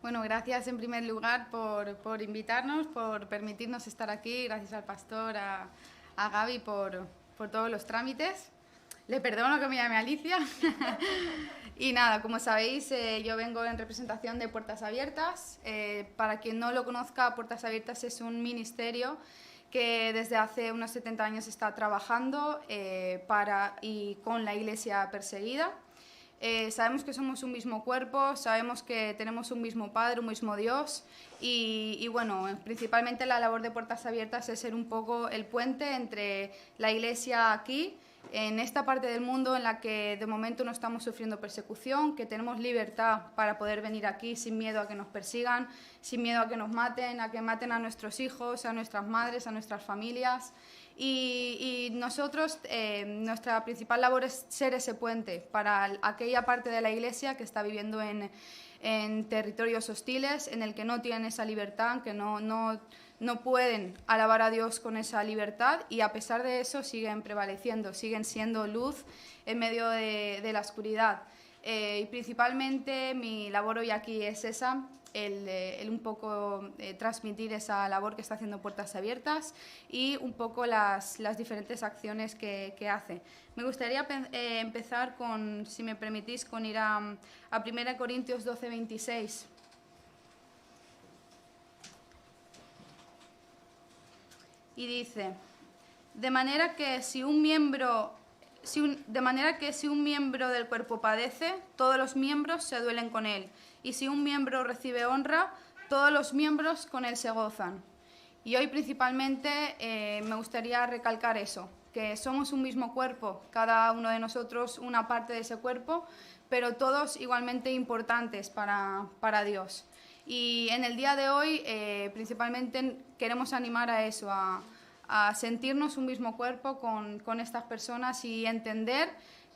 Bueno, gracias en primer lugar por invitarnos, por permitirnos estar aquí. Gracias al pastor, a Gaby por todos los trámites. Le perdono que me llame Alicia. Y nada, como sabéis, yo vengo en representación de Puertas Abiertas. Para quien no lo conozca, Puertas Abiertas es un ministerio que desde hace unos 70 años está trabajando para y con la iglesia perseguida. Sabemos que somos un mismo cuerpo, sabemos que tenemos un mismo Padre, un mismo Dios y bueno, principalmente la labor de Puertas Abiertas es ser un poco el puente entre la Iglesia aquí, en esta parte del mundo en la que de momento no estamos sufriendo persecución, que tenemos libertad para poder venir aquí sin miedo a que nos persigan, sin miedo a que nos maten, a que maten a nuestros hijos, a nuestras madres, a nuestras familias. Y nosotros, nuestra principal labor es ser ese puente para aquella parte de la Iglesia que está viviendo en territorios hostiles, en el que no tienen esa libertad, que no pueden alabar a Dios con esa libertad y a pesar de eso siguen prevaleciendo, siguen siendo luz en medio de la oscuridad. Y principalmente mi labor hoy aquí es esa, el un poco transmitir esa labor que está haciendo Puertas Abiertas y un poco las diferentes acciones que hace. Me gustaría empezar con, si me permitís, con ir a 1 Corintios 12, 26. Y dice, de manera que si un miembro del cuerpo padece, todos los miembros se duelen con él. Y si un miembro recibe honra, todos los miembros con él se gozan. Y hoy principalmente me gustaría recalcar eso, que somos un mismo cuerpo, cada uno de nosotros una parte de ese cuerpo, pero todos igualmente importantes para Dios. Y en el día de hoy principalmente queremos animar a eso, a sentirnos un mismo cuerpo con estas personas y entender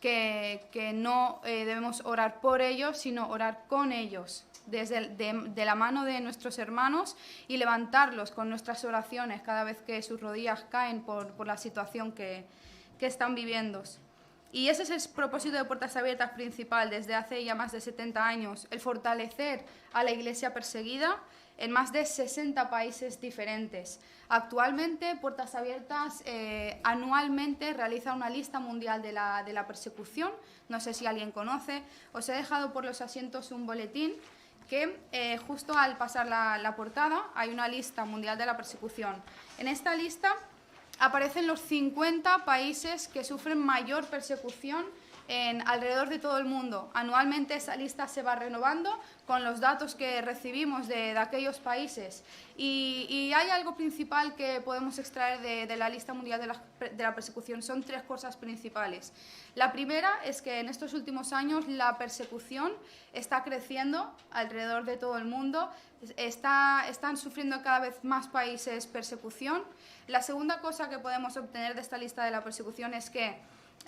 que no debemos orar por ellos, sino orar con ellos, de la mano de nuestros hermanos y levantarlos con nuestras oraciones cada vez que sus rodillas caen por la situación que están viviendo. Y ese es el propósito de Puertas Abiertas principal desde hace ya más de 70 años, el fortalecer a la iglesia perseguida en más de 60 países diferentes. Actualmente, Puertas Abiertas anualmente realiza una lista mundial de la persecución. No sé si alguien conoce. Os he dejado por los asientos un boletín que justo al pasar la portada hay una lista mundial de la persecución. En esta lista aparecen los 50 países que sufren mayor persecución alrededor de todo el mundo. Anualmente esa lista se va renovando con los datos que recibimos de aquellos países. Y hay algo principal que podemos extraer de la lista mundial de la persecución. Son 3 cosas principales. La primera es que en estos últimos años la persecución está creciendo alrededor de todo el mundo. Están sufriendo cada vez más países persecución. La segunda cosa que podemos obtener de esta lista de la persecución es que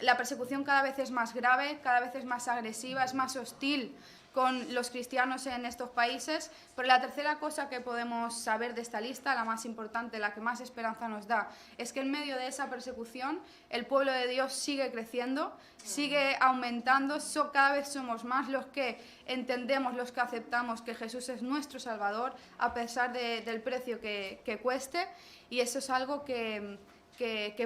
la persecución cada vez es más grave, cada vez es más agresiva, es más hostil con los cristianos en estos países. Pero la tercera cosa que podemos saber de esta lista, la más importante, la que más esperanza nos da, es que en medio de esa persecución el pueblo de Dios sigue creciendo, sigue aumentando, cada vez somos más los que entendemos, los que aceptamos que Jesús es nuestro Salvador a pesar del precio que cueste, y eso es algo que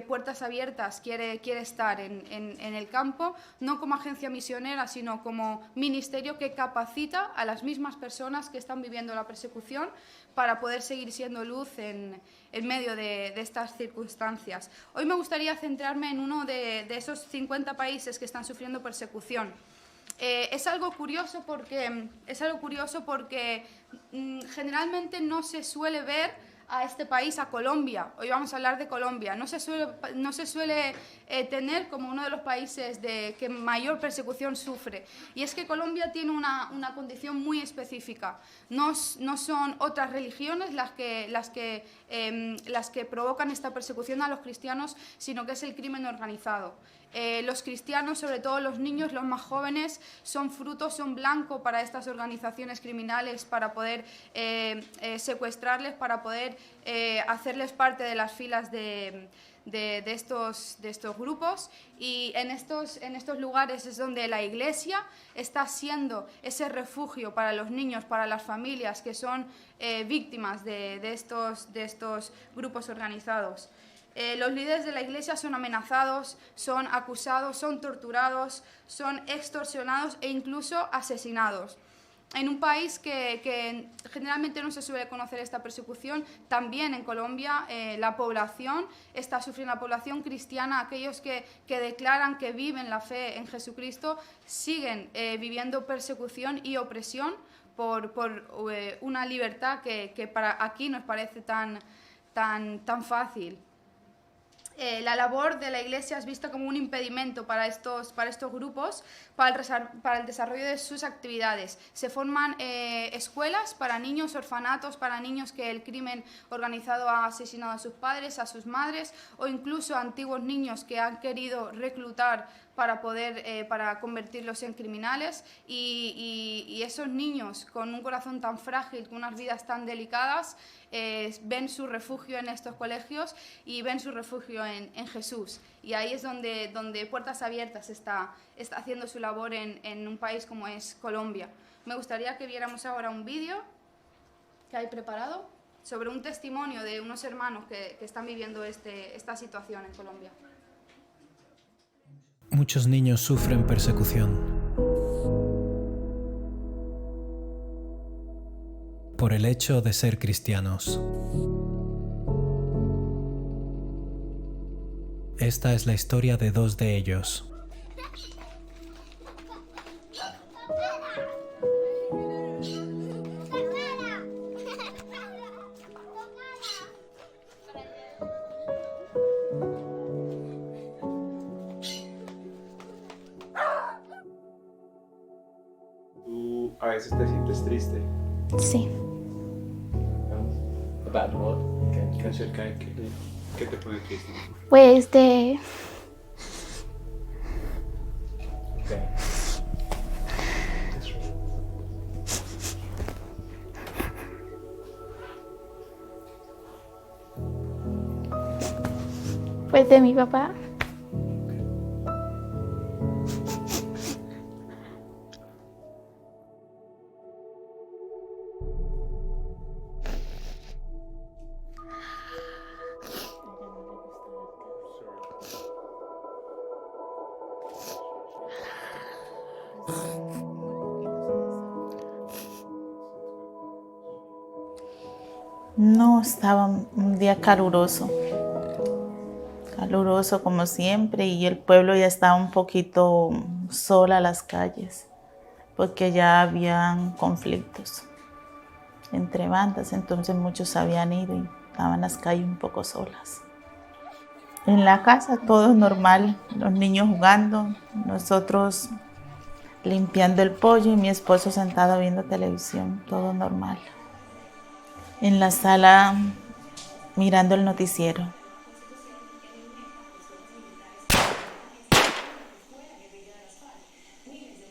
Puertas Abiertas quiere estar en el campo, no como agencia misionera, sino como ministerio que capacita a las mismas personas que están viviendo la persecución para poder seguir siendo luz en medio de estas circunstancias. Hoy me gustaría centrarme en uno de esos 50 países que están sufriendo persecución. Es algo curioso porque generalmente no se suele ver a este país, a Colombia. Hoy vamos a hablar de Colombia. No se suele tener como uno de los países que mayor persecución sufre. Y es que Colombia tiene una condición muy específica. No son otras religiones las que provocan esta persecución a los cristianos, sino que es el crimen organizado. Los cristianos, sobre todo los niños, los más jóvenes, son blanco para estas organizaciones criminales, para poder secuestrarles, para poder hacerles parte de las filas de estos grupos, y en estos lugares es donde la Iglesia está siendo ese refugio para los niños, para las familias que son víctimas de estos grupos organizados. Los líderes de la Iglesia son amenazados, son acusados, son torturados, son extorsionados e incluso asesinados. En un país que generalmente no se suele conocer esta persecución, también en Colombia la población está sufriendo, la población cristiana, aquellos que declaran que viven la fe en Jesucristo, siguen viviendo persecución y opresión por una libertad que para aquí nos parece tan fácil. La labor de la Iglesia es vista como un impedimento para estos grupos, para el desarrollo de sus actividades. Se forman escuelas para niños, orfanatos para niños que el crimen organizado ha asesinado a sus padres, a sus madres, o incluso a antiguos niños que han querido reclutar para convertirlos en criminales, y esos niños con un corazón tan frágil, con unas vidas tan delicadas, ven su refugio en estos colegios y ven su refugio en Jesús. Y ahí es donde Puertas Abiertas está haciendo su labor en un país como es Colombia. Me gustaría que viéramos ahora un vídeo que hay preparado sobre un testimonio de unos hermanos que están viviendo esta situación en Colombia. Muchos niños sufren persecución por el hecho de ser cristianos. Esta es la historia de dos de ellos. ¿Tú a veces te sientes triste? Sí. ¿About what? ¿Qué acerca de qué te pone triste? Pues de... Okay. Pues de mi papá. No, estaba un día caluroso como siempre, y el pueblo ya estaba un poquito sola, las calles, porque ya habían conflictos entre bandas, entonces muchos habían ido y estaban las calles un poco solas. En la casa todo normal, los niños jugando, nosotros limpiando el pollo y mi esposo sentado viendo televisión, todo normal. En la sala mirando el noticiero.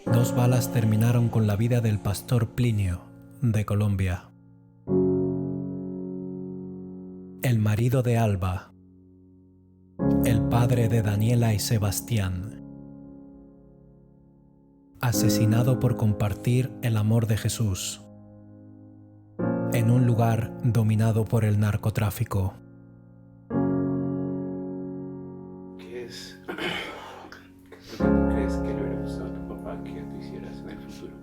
Dos balas terminaron con la vida del pastor Plinio, de Colombia. El marido de Alba, el padre de Daniela y Sebastián, asesinado por compartir el amor de Jesús en un lugar dominado por el narcotráfico. ¿Qué es lo que tú crees que le hubiera gustado a tu papá que tú hicieras en el futuro?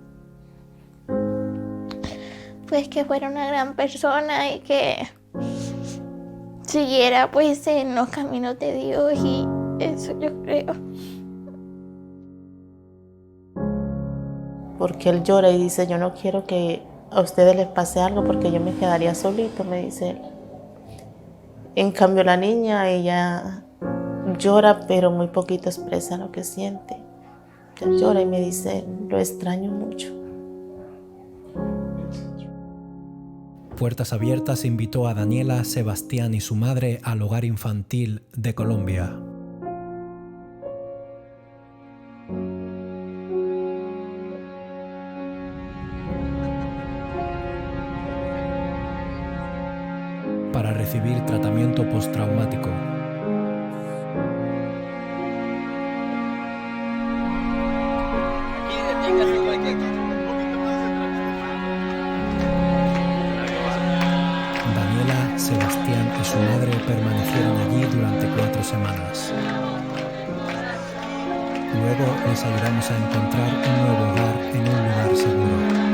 Pues que fuera una gran persona y que siguiera pues en los caminos de Dios, y eso yo creo. Porque él llora y dice, yo no quiero que a ustedes les pase algo porque yo me quedaría solito, me dice él. En cambio la niña, ella llora pero muy poquito expresa lo que siente. Ella llora y me dice, lo extraño mucho. Puertas Abiertas invitó a Daniela, Sebastián y su madre al hogar infantil de Colombia. para recibir tratamiento postraumático. Daniela, Sebastián y su madre permanecieron allí durante 4 semanas. Luego les ayudamos a encontrar un nuevo hogar en un lugar seguro.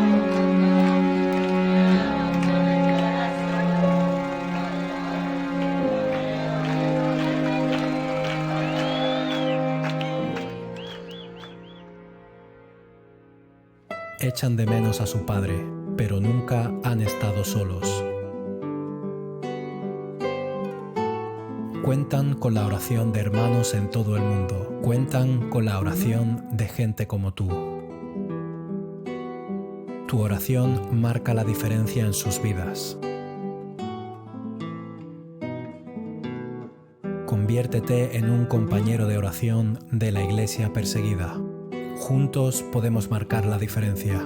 Echan de menos a su padre, pero nunca han estado solos. Cuentan con la oración de hermanos en todo el mundo. Cuentan con la oración de gente como tú. Tu oración marca la diferencia en sus vidas. Conviértete en un compañero de oración de la Iglesia Perseguida. Juntos podemos marcar la diferencia.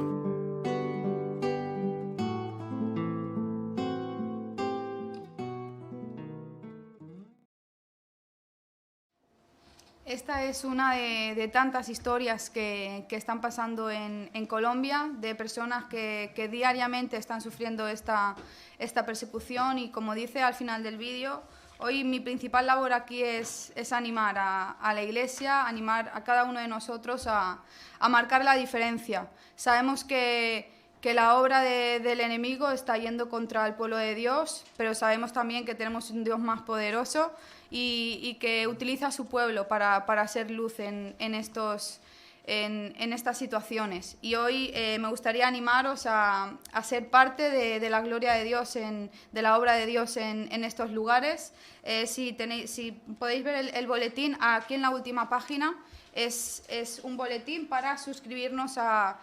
Esta es una de tantas historias que están pasando en Colombia, de personas que diariamente están sufriendo esta persecución, y como dice al final del vídeo, hoy mi principal labor aquí es animar a la Iglesia, animar a cada uno de nosotros a marcar la diferencia. Sabemos que la obra del enemigo está yendo contra el pueblo de Dios, pero sabemos también que tenemos un Dios más poderoso y que utiliza a su pueblo para hacer luz en estas situaciones. Y hoy me gustaría animaros a ser parte de la gloria de Dios, de la obra de Dios en estos lugares. Si podéis ver el boletín aquí en la última página, es un boletín para suscribirnos a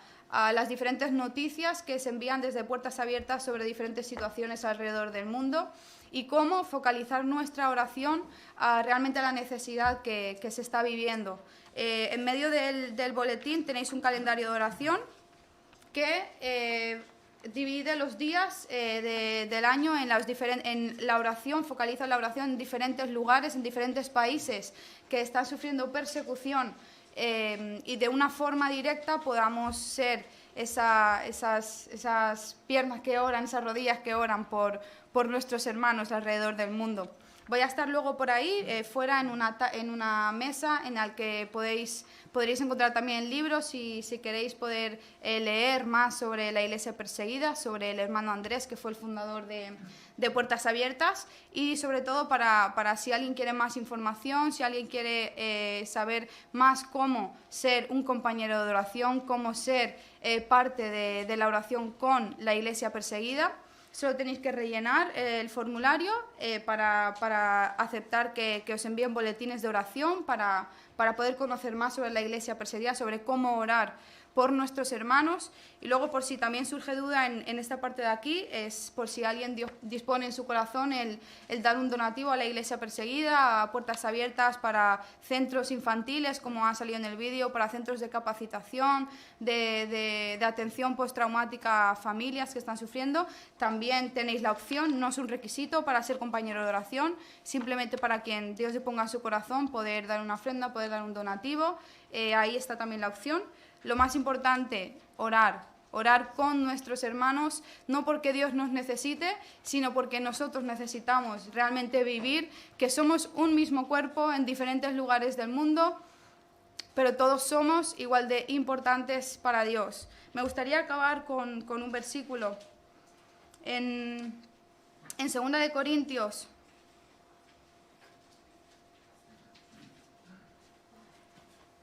las diferentes noticias que se envían desde Puertas Abiertas sobre diferentes situaciones alrededor del mundo, y cómo focalizar nuestra oración realmente a la necesidad que se está viviendo. En medio del boletín tenéis un calendario de oración que divide los días del año en la oración, focaliza la oración en diferentes lugares, en diferentes países que están sufriendo persecución, y de una forma directa podamos ser esas piernas que oran, esas rodillas que oran por nuestros hermanos alrededor del mundo. Voy a estar luego por ahí, fuera en una mesa en la que podréis encontrar también libros, y si queréis poder leer más sobre la Iglesia Perseguida, sobre el hermano Andrés, que fue el fundador de Puertas Abiertas, y sobre todo para si alguien quiere más información, si alguien quiere saber más cómo ser un compañero de oración, cómo ser parte de la oración con la Iglesia Perseguida. Solo tenéis que rellenar el formulario para aceptar que os envíen boletines de oración, para poder conocer más sobre la Iglesia Perseguida, sobre cómo orar por nuestros hermanos. Y luego, por si también surge duda en esta parte de aquí, es por si alguien dispone en su corazón el dar un donativo a la Iglesia Perseguida, a Puertas Abiertas, para centros infantiles, como ha salido en el vídeo, para centros de capacitación, de atención postraumática a familias que están sufriendo. También tenéis la opción, no es un requisito para ser compañero de oración, simplemente para quien Dios le ponga en su corazón poder dar una ofrenda, poder dar un donativo. Ahí está también la opción. Lo más importante, orar con nuestros hermanos, no porque Dios nos necesite, sino porque nosotros necesitamos realmente vivir, que somos un mismo cuerpo en diferentes lugares del mundo, pero todos somos igual de importantes para Dios. Me gustaría acabar con un versículo en 2 de Corintios.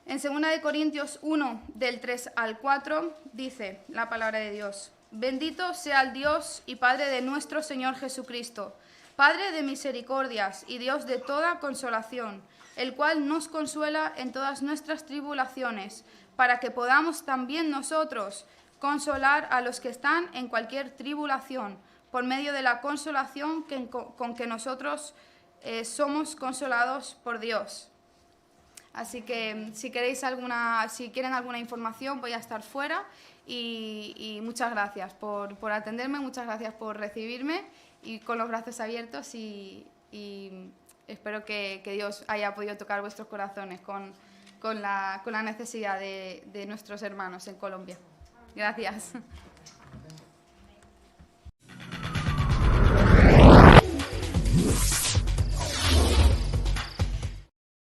En 2 de Corintios 1, del 3 al 4, dice la palabra de Dios: Bendito sea el Dios y Padre de nuestro Señor Jesucristo, Padre de misericordias y Dios de toda consolación, el cual nos consuela en todas nuestras tribulaciones, para que podamos también nosotros consolar a los que están en cualquier tribulación, por medio de la consolación con que nosotros somos consolados por Dios. Así que si quieren alguna información, voy a estar fuera, y muchas gracias por atenderme, muchas gracias por recibirme, y con los brazos abiertos y espero que Dios haya podido tocar vuestros corazones con la necesidad de nuestros hermanos en Colombia. Gracias.